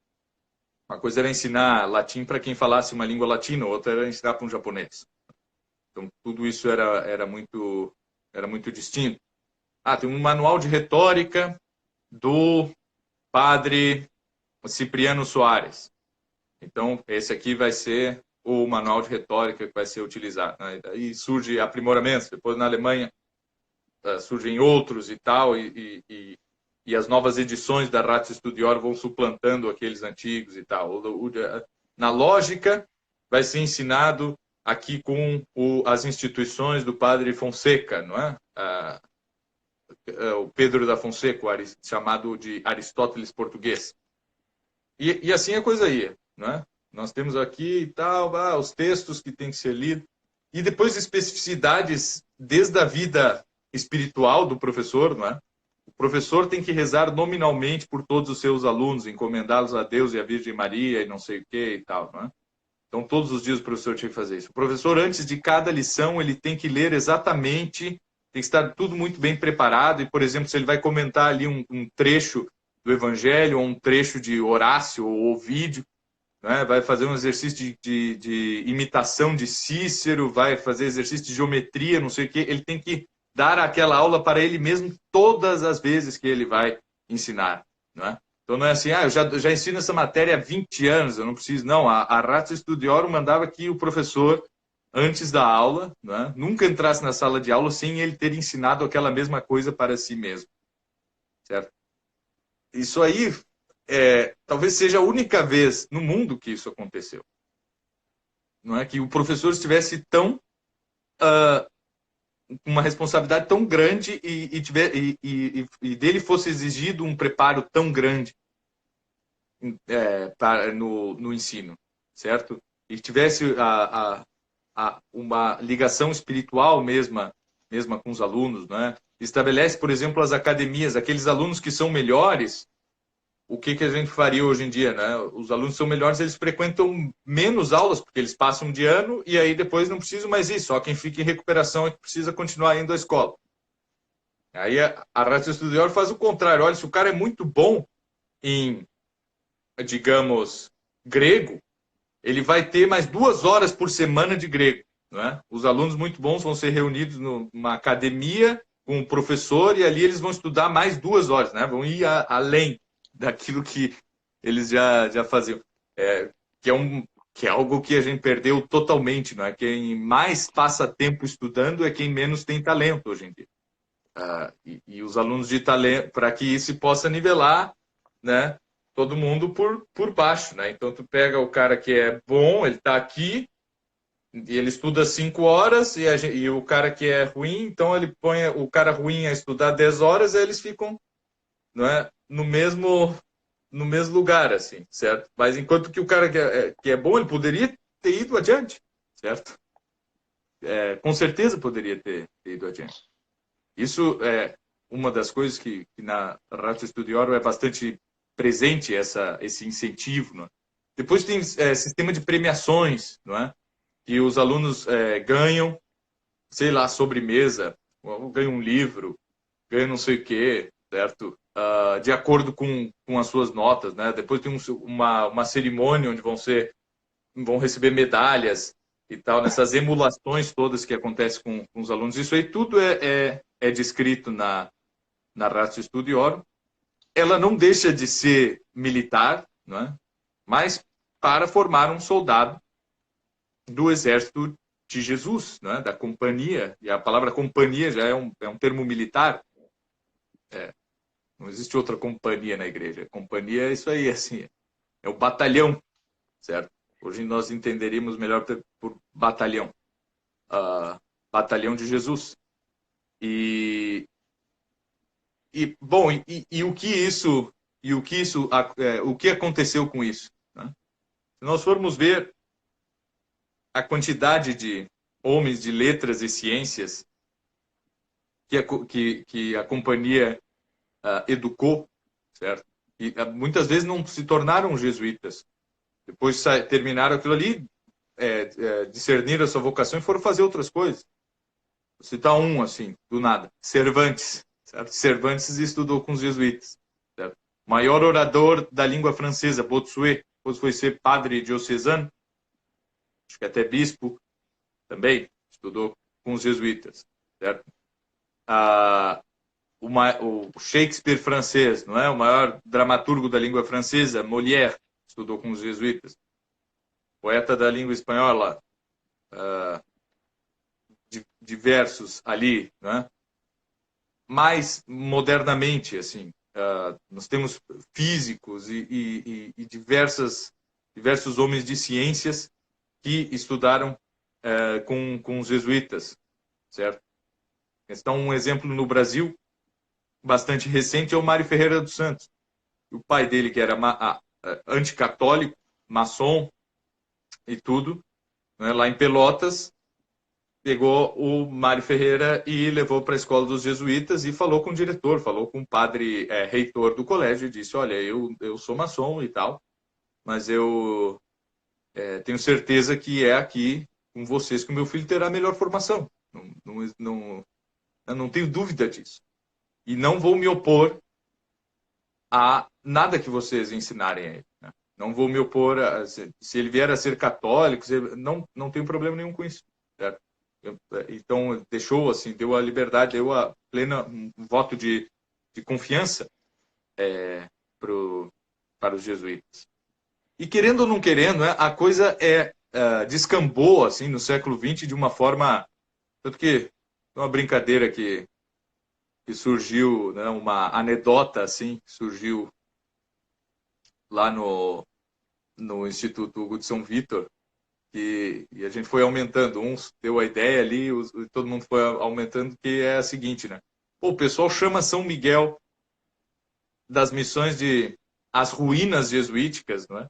uma coisa era ensinar latim para quem falasse uma língua latina, outra era ensinar para um japonês. Então, tudo isso era muito distinto. Tem um manual de retórica do padre Cipriano Soares. Então, esse aqui vai ser o manual de retórica que vai ser utilizado. Aí surge aprimoramentos. Depois, na Alemanha, surgem outros e tal, e as novas edições da Ratio Studiorum vão suplantando aqueles antigos e tal. Na lógica, vai ser ensinado aqui com as instituições do padre Fonseca, não é? O Pedro da Fonseca, chamado de Aristóteles português. E assim a coisa ia, não é? Nós temos aqui e tal, os textos que têm que ser lidos, e depois especificidades desde a vida espiritual do professor, não é? O professor tem que rezar nominalmente por todos os seus alunos, encomendá-los a Deus e a Virgem Maria e não sei o que e tal, não é? Então, todos os dias o professor tinha que fazer isso. O professor, antes de cada lição, ele tem que ler exatamente, tem que estar tudo muito bem preparado. E, por exemplo, se ele vai comentar ali um trecho do Evangelho, ou um trecho de Horácio ou Ovídio, né? Vai fazer um exercício de imitação de Cícero, vai fazer exercício de geometria, não sei o quê. Ele tem que dar aquela aula para ele mesmo todas as vezes que ele vai ensinar, não é? Então não é assim, eu já ensino essa matéria há 20 anos, eu não preciso. Não, a Ratio Studiorum mandava que o professor, antes da aula, não é, nunca entrasse na sala de aula sem ele ter ensinado aquela mesma coisa para si mesmo, certo? Isso aí talvez seja a única vez no mundo que isso aconteceu, não é? Que o professor estivesse tão uma responsabilidade tão grande e dele fosse exigido um preparo tão grande no ensino, certo? E tivesse uma ligação espiritual mesma com os alunos, né? Estabelece, por exemplo, as academias, aqueles alunos que são melhores. O que a gente faria hoje em dia, né? Os alunos são melhores, eles frequentam menos aulas, porque eles passam de ano e aí depois não precisam mais ir. Só quem fica em recuperação é que precisa continuar indo à escola. Aí a Ratio Studiorum faz o contrário. Olha, se o cara é muito bom em digamos, grego, ele vai ter mais 2 horas por semana de grego. Não é? Os alunos muito bons vão ser reunidos numa academia com um professor e ali eles vão estudar mais 2 horas, né? Vão ir além daquilo que eles já faziam. Que é algo que a gente perdeu totalmente, não é? Quem mais passa tempo estudando é quem menos tem talento hoje em dia. E os alunos de talento, para que isso possa nivelar, né? Todo mundo por baixo, né? Então tu pega o cara que é bom, ele está aqui, e ele estuda 5 horas, e o cara que é ruim, então ele põe o cara ruim a estudar 10 horas, aí eles ficam, não é, no mesmo lugar, assim, certo? Mas enquanto que o cara que é bom, ele poderia ter ido adiante, certo? Com certeza poderia ter ido adiante. Isso é uma das coisas que na Ratio Studiorum é bastante presente, esse incentivo. Não é? Depois tem sistema de premiações, não é? Que os alunos ganham, sei lá, sobremesa, ganham um livro, ganham não sei o quê, certo? De acordo com as suas notas, né? Depois tem uma cerimônia onde vão receber medalhas e tal, nessas emulações todas que acontecem com os alunos. Isso aí tudo é descrito na Ratio Studiorum. Ela não deixa de ser militar, não é? Mas para formar um soldado do exército de Jesus, né? Da companhia, e a palavra companhia já é um termo militar. Não existe outra companhia na igreja. Companhia é isso aí, assim, é o batalhão, certo? Hoje nós entenderíamos melhor por batalhão. Batalhão de Jesus. Bom, o que isso, o que aconteceu com isso? Né? Se nós formos ver a quantidade de homens de letras e ciências que a companhia educou, certo? E muitas vezes não se tornaram jesuítas. Depois terminaram aquilo ali, discerniram a sua vocação e foram fazer outras coisas. Vou citar um, assim, do nada. Cervantes. Certo? Cervantes estudou com os jesuítas. Certo? Maior orador da língua francesa, Bossuet. Depois foi ser padre diocesano. Acho que até bispo também. Estudou com os jesuítas. Certo? O Shakespeare francês, não é? O maior dramaturgo da língua francesa, Molière, estudou com os jesuítas. Poeta da língua espanhola, diversos ali, né? Mais modernamente, assim, nós temos físicos e diversos homens de ciências que estudaram com os jesuítas, certo? Então, um exemplo no Brasil, bastante recente, é o Mário Ferreira dos Santos. O pai dele, que era anticatólico, maçom e tudo, né, lá em Pelotas, pegou o Mário Ferreira e levou para a escola dos jesuítas e falou com o diretor, falou com o padre reitor do colégio e disse, olha, eu sou maçom e tal, mas eu tenho certeza que é aqui com vocês que o meu filho terá a melhor formação. Eu não tenho dúvida disso. E não vou me opor a nada que vocês ensinarem a ele. Né? Não vou me opor se ele vier a ser católico, não tenho problema nenhum com isso. Certo? Então, deixou, assim, deu a liberdade, deu a plena um voto de confiança para os jesuítas. E querendo ou não querendo, né, a coisa descambou, assim, no século XX de uma forma... Tanto que uma brincadeira que surgiu, né, uma anedota, assim, surgiu lá no Instituto Hugo de São Vitor, e a gente foi aumentando, uns deu a ideia ali, todo mundo foi aumentando, que é a seguinte, né? Pô, o pessoal chama São Miguel das missões de as ruínas jesuíticas, não é?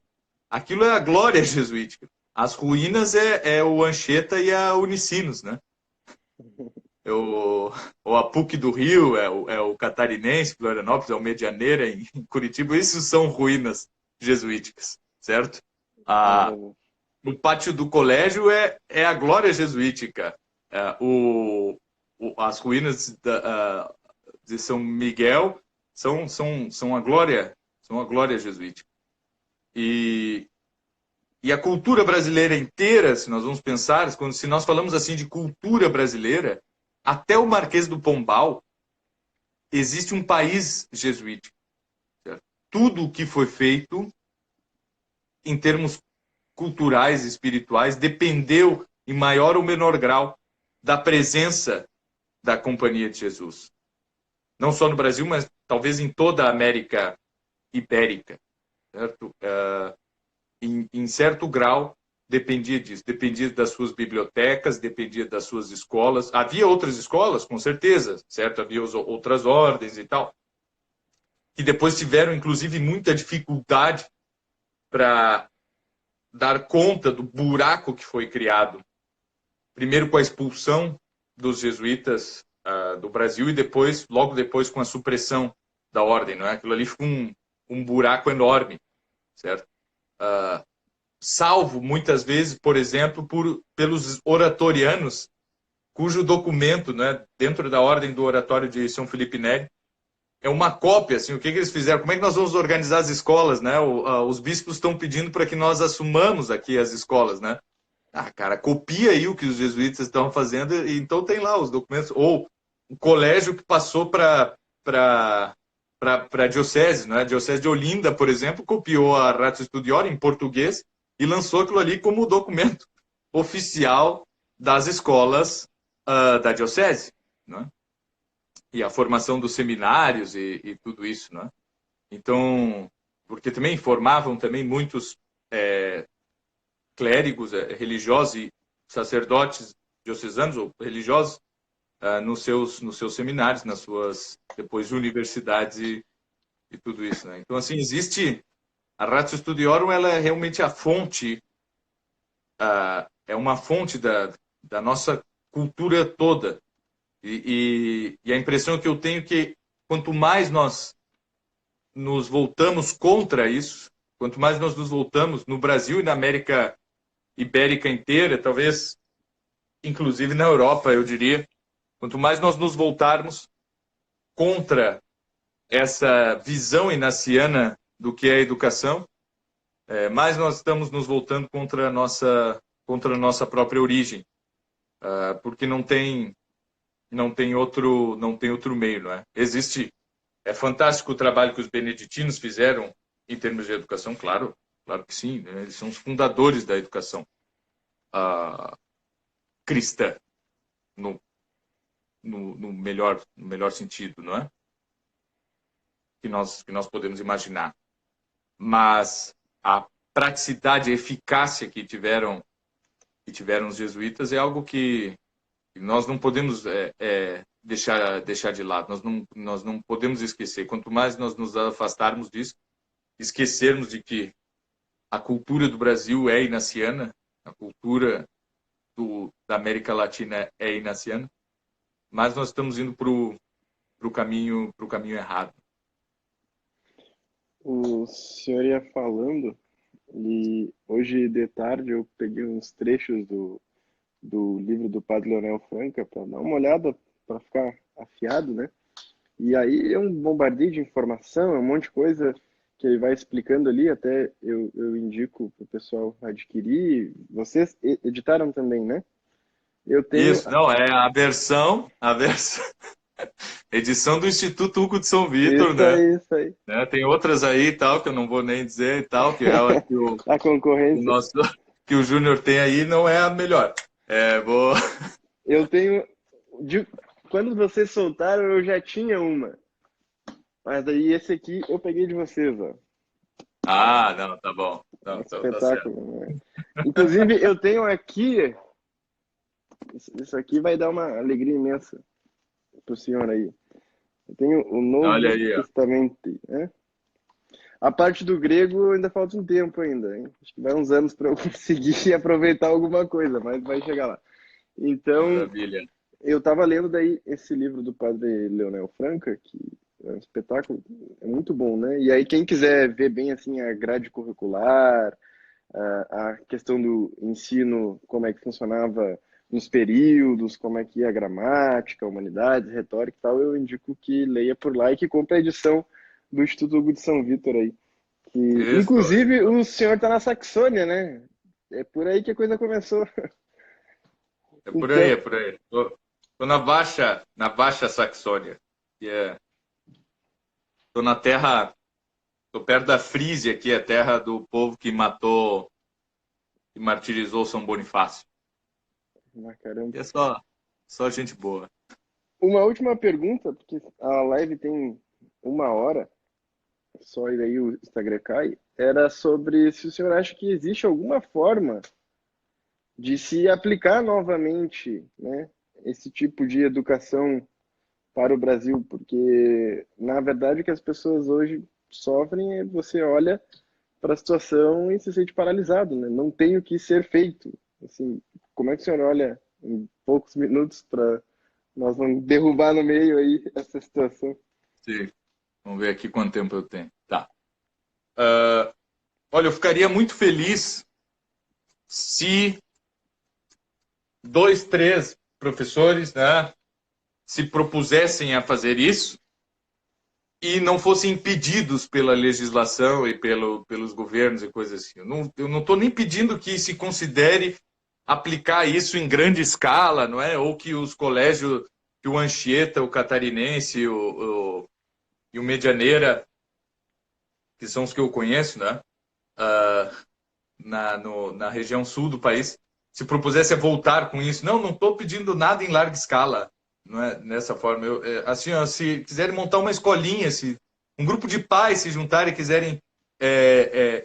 Aquilo é a glória jesuítica. As ruínas é o Anchieta e a Unicinos, né? Ou a PUC do Rio, é o Catarinense, Florianópolis, é o Medianeira, em Curitiba. Isso são ruínas jesuíticas, certo? No pátio do colégio é a glória jesuítica. As ruínas de São Miguel são a glória jesuítica. E, e a cultura brasileira inteira, se nós vamos pensar, se nós falamos assim de cultura brasileira, até o Marquês do Pombal, existe um país jesuítico. Certo? Tudo o que foi feito em termos culturais e espirituais dependeu, em maior ou menor grau, da presença da Companhia de Jesus. Não só no Brasil, mas talvez em toda a América Ibérica. Certo? Em certo grau, dependia disso. Dependia das suas bibliotecas, dependia das suas escolas. Havia outras escolas, com certeza, certo? Havia outras ordens e tal, que depois tiveram, inclusive, muita dificuldade para dar conta do buraco que foi criado. Primeiro com a expulsão dos jesuítas do Brasil e depois, logo depois, com a supressão da ordem. Não é? Aquilo ali ficou um buraco enorme, certo? Salvo, muitas vezes, por exemplo, pelos oratorianos, cujo documento, né, dentro da ordem do oratório de São Felipe Neri, é uma cópia, assim, o que eles fizeram? Como é que nós vamos organizar as escolas, né? Os bispos estão pedindo para que nós assumamos aqui as escolas, né? Cara, copia aí o que os jesuítas estão fazendo, e então tem lá os documentos. Ou o colégio que passou para a diocese, né? A diocese de Olinda, por exemplo, copiou a Ratio Studiorum em português e lançou aquilo ali como documento oficial das escolas da diocese, né? E a formação dos seminários e tudo isso, né? Então, porque também formavam também muitos clérigos religiosos e sacerdotes diocesanos ou religiosos nos seus seminários, nas suas depois universidades e tudo isso, né? Então, assim, existe a Ratio Studiorum, ela é realmente a fonte, é uma fonte da nossa cultura toda. E a impressão que eu tenho é que quanto mais nós nos voltamos contra isso, quanto mais nós nos voltamos no Brasil e na América Ibérica inteira, talvez inclusive na Europa, eu diria, quanto mais nós nos voltarmos contra essa visão inaciana do que é a educação, mais nós estamos nos voltando contra a nossa própria origem, porque não tem outro meio, não é? É fantástico o trabalho que os beneditinos fizeram em termos de educação, claro que sim, né? Eles são os fundadores da educação cristã, no melhor sentido, não é? Que nós podemos imaginar. Mas a praticidade, a eficácia que tiveram os jesuítas é algo que nós não podemos deixar de lado, nós não podemos esquecer. Quanto mais nós nos afastarmos disso, esquecermos de que a cultura do Brasil é inaciana, a cultura da América Latina é inaciana, mas nós estamos indo para o caminho errado.
O senhor ia falando, e hoje de tarde eu peguei uns trechos do livro do Padre Leonel Franca para dar uma olhada, para ficar afiado, né? E aí é um bombardeio de informação, é um monte de coisa que ele vai explicando ali, até eu indico para o pessoal adquirir. Vocês editaram também, né? Eu tenho...
Isso, não, é a versão edição do Instituto Hugo de São Vitor, né?
Isso aí.
Tem outras aí e tal, que eu não vou nem dizer e tal, que é
a concorrência.
Que o Júnior tem aí não é a melhor.
Eu tenho... Quando vocês soltaram, eu já tinha uma. Mas aí esse aqui eu peguei de vocês, ó.
Não, tá bom. Não,
espetáculo, né? Inclusive, eu tenho aqui... Isso aqui vai dar uma alegria imensa pro senhor aí. Eu tenho o Novo Testamento, né? A parte do grego ainda falta um tempo ainda, hein? Acho que vai uns anos para eu conseguir aproveitar alguma coisa, mas vai chegar lá. Então,
maravilha.
Eu estava lendo daí esse livro do Padre Leonel Franca, que é um espetáculo, é muito bom, né? E aí quem quiser ver bem assim a grade curricular, a questão do ensino, como é que funcionava nos períodos, como é que ia a gramática, humanidades, retórica e tal, eu indico que leia por lá e que compre a edição do Instituto Hugo de São Vitor aí,
Isso.
Inclusive, o senhor está na Saxônia, né? É por aí que a coisa começou.
É por
Então,
aí, é por aí. Tô na Baixa Saxônia. Tô na terra, tô perto da Frísia, que é a terra do povo que matou e martirizou São Bonifácio.
caramba.
E é só gente boa.
Uma última pergunta, porque a live tem 1 hora, só e daí o Instagram cai, era sobre se o senhor acha que existe alguma forma de se aplicar novamente, né, esse tipo de educação para o Brasil, porque na verdade o que as pessoas hoje sofrem é você olha para a situação e se sente paralisado, né? Não tem o que ser feito. Assim, como é que o senhor olha em poucos minutos para nós não derrubar no meio aí essa situação?
Sim. Vamos ver aqui quanto tempo eu tenho. Tá. Olha, eu ficaria muito feliz se 2, 3 professores, né, se propusessem a fazer isso e não fossem impedidos pela legislação e pelos governos e coisas assim. Eu não estou nem pedindo que se considere aplicar isso em grande escala, não é? Ou que os colégios, que o Anchieta, o Catarinense e o Medianeira, que são os que eu conheço, né? Na região sul do país, se propusesse a voltar com isso. Não estou pedindo nada em larga escala, não é nessa forma. Assim, ó, se quiserem montar uma escolinha, se um grupo de pais se juntarem e quiserem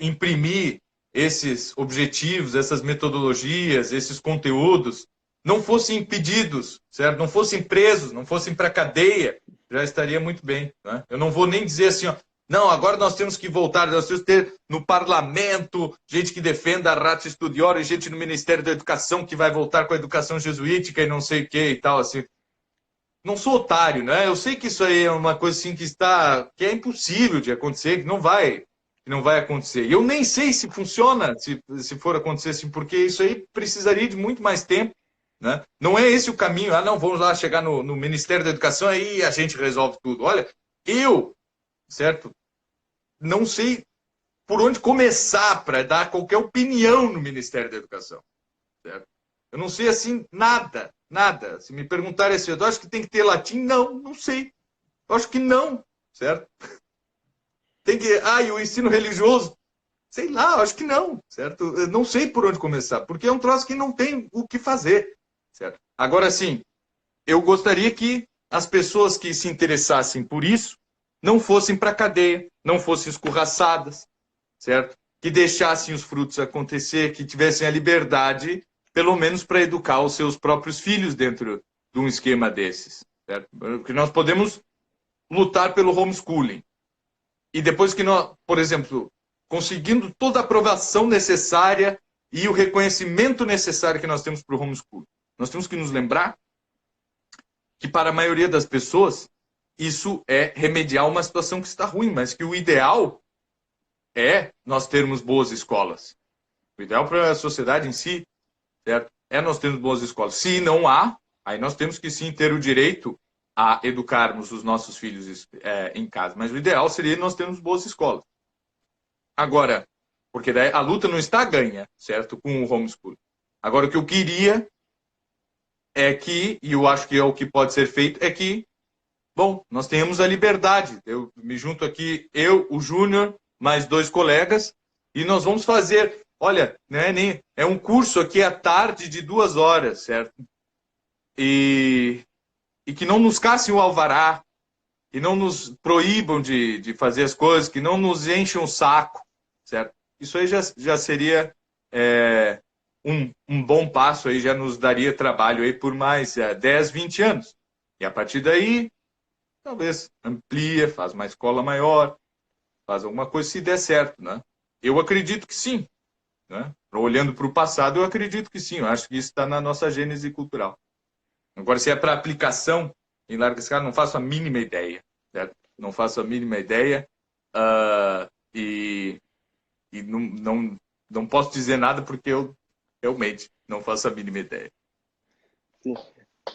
imprimir esses objetivos, essas metodologias, esses conteúdos, não fossem impedidos, certo? Não fossem presos, não fossem para a cadeia, já estaria muito bem. Né? Eu não vou nem dizer assim, ó, não, agora nós temos que voltar, nós temos que ter no parlamento gente que defenda a ratio studiorum, gente no Ministério da Educação que vai voltar com a educação jesuítica e não sei o que e tal, assim. Não sou otário, né? Eu sei que isso aí é uma coisa assim que é impossível de acontecer, que não vai acontecer. E eu nem sei se funciona, se for acontecer assim, porque isso aí precisaria de muito mais tempo, né? Não é esse o caminho. Ah, não, vamos lá chegar no Ministério da Educação aí a gente resolve tudo. Olha, certo? Não sei por onde começar para dar qualquer opinião no Ministério da Educação. Certo? Eu não sei assim nada, nada. Se me perguntarem assim, eu acho que tem que ter latim? Não sei. Eu acho que não, certo? Tem que. E o ensino religioso? Sei lá, eu acho que não, certo? Eu não sei por onde começar, porque é um troço que não tem o que fazer, certo? Agora, sim, eu gostaria que as pessoas que se interessassem por isso não fossem para a cadeia, não fossem escorraçadas, certo? Que deixassem os frutos acontecer, que tivessem a liberdade, pelo menos para educar os seus próprios filhos dentro de um esquema desses, certo? Porque nós podemos lutar pelo homeschooling. E depois que nós, por exemplo, conseguindo toda a aprovação necessária e o reconhecimento necessário que nós temos para o homeschooling, nós temos que nos lembrar que para a maioria das pessoas isso é remediar uma situação que está ruim, mas que o ideal é nós termos boas escolas. O ideal para a sociedade em si, certo? É nós termos boas escolas. Se não há, aí nós temos que sim ter o direito a educarmos os nossos filhos em casa. Mas o ideal seria nós termos boas escolas. Agora, porque daí a luta não está ganha, certo? Com o homeschooling. Agora, o que eu queria é que, e eu acho que é o que pode ser feito, é que, bom, nós tenhamos a liberdade. Eu me junto aqui, eu, o Júnior, mais 2 colegas, e nós vamos fazer, olha, né, é um curso aqui à tarde de 2 horas, certo? E que não nos cassem o alvará, que não nos proíbam de fazer as coisas, que não nos enchem o saco, certo? Isso aí já seria um bom passo, aí já nos daria trabalho aí por mais 10, 20 anos. E a partir daí, talvez amplia, faz uma escola maior, faz alguma coisa se der certo, né? Eu acredito que sim, né? Olhando para o passado, eu acredito que sim. Eu acho que isso está na nossa gênese cultural. Agora, se é para aplicação em larga escala, não faço a mínima ideia, certo? Não faço a mínima ideia e não posso dizer nada porque eu realmente não faço a mínima ideia.
Sim.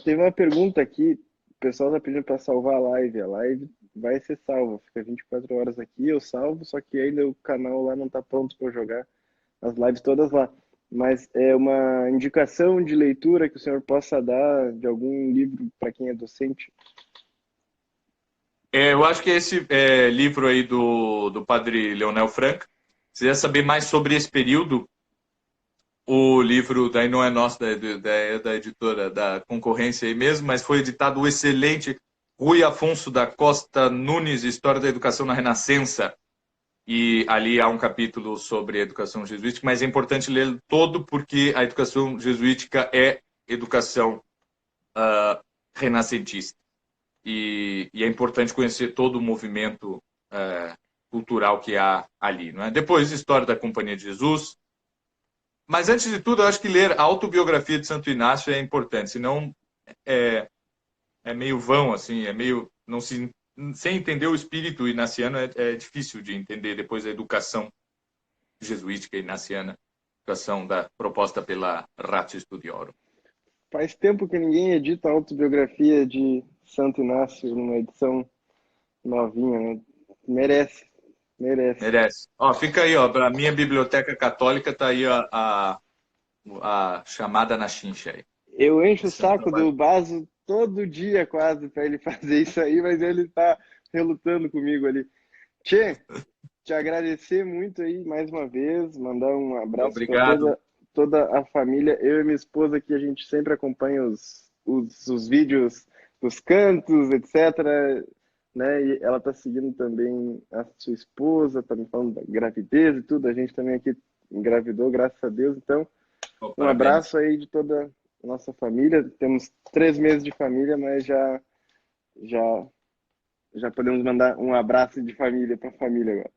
Teve uma pergunta aqui, o pessoal está pedindo para salvar a live. A live vai ser salvo. Fica 24 horas aqui, eu salvo, só que ainda o canal lá não tá pronto para jogar as lives todas lá. Mas é uma indicação de leitura que o senhor possa dar de algum livro para quem é docente?
Eu acho que esse livro aí do padre Leonel Franca, se quiser saber mais sobre esse período, o livro daí não é nosso, da editora da concorrência aí mesmo, mas foi editado o excelente Rui Afonso da Costa Nunes, História da Educação na Renascença. E ali há um capítulo sobre educação jesuítica, mas é importante ler todo porque a educação jesuítica é educação renascentista. E é importante conhecer todo o movimento cultural que há ali. Não é? Depois, história da Companhia de Jesus. Mas, antes de tudo, eu acho que ler a autobiografia de Santo Inácio é importante, senão é meio vão, assim, é meio... não se, sem entender o espírito inaciano, é difícil de entender depois a educação jesuítica inaciana, educação proposta pela Ratio Studiorum.
Faz tempo que ninguém edita a autobiografia de Santo Inácio numa edição novinha, né? Merece, merece.
Merece. Ó, fica aí, ó, para a minha biblioteca católica tá aí a chamada na chincha aí.
Eu encho o saco do Baso todo dia quase para ele fazer isso aí, mas ele tá relutando comigo ali. Tchê, te agradecer muito aí mais uma vez, mandar um abraço para toda a família. Eu e minha esposa aqui, a gente sempre acompanha os vídeos dos cantos, etc. Né? E ela tá seguindo também a sua esposa, tá me falando da gravidez e tudo. A gente também aqui engravidou, graças a Deus. Então, um abraço aí de toda a nossa família. Temos 3 meses de família, mas já podemos mandar um abraço de família para a família agora.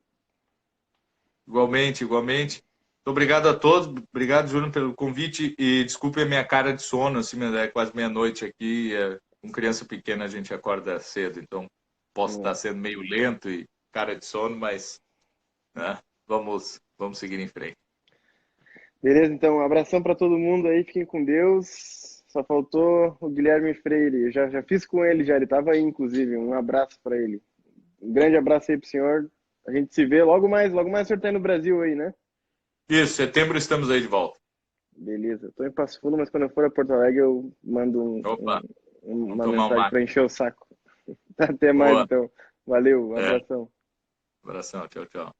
Igualmente, igualmente. Muito obrigado a todos. Obrigado, Júnior, pelo convite. E desculpe a minha cara de sono, assim, é quase meia-noite aqui. Com criança pequena a gente acorda cedo, então posso estar sendo meio lento e cara de sono, mas né, vamos seguir em frente.
Beleza, então, um abração para todo mundo aí, fiquem com Deus. Só faltou o Guilherme Freire. Já fiz com ele, ele estava aí, inclusive. Um abraço para ele. Um grande abraço aí pro senhor. A gente se vê logo mais o senhor tá aí no Brasil aí, né?
Isso, setembro estamos aí de volta.
Beleza, tô em Passo Fundo, mas quando eu for a Porto Alegre eu mando uma mensagem para encher o saco. Até mais, então. Valeu, um abração.
Abração, tchau, tchau.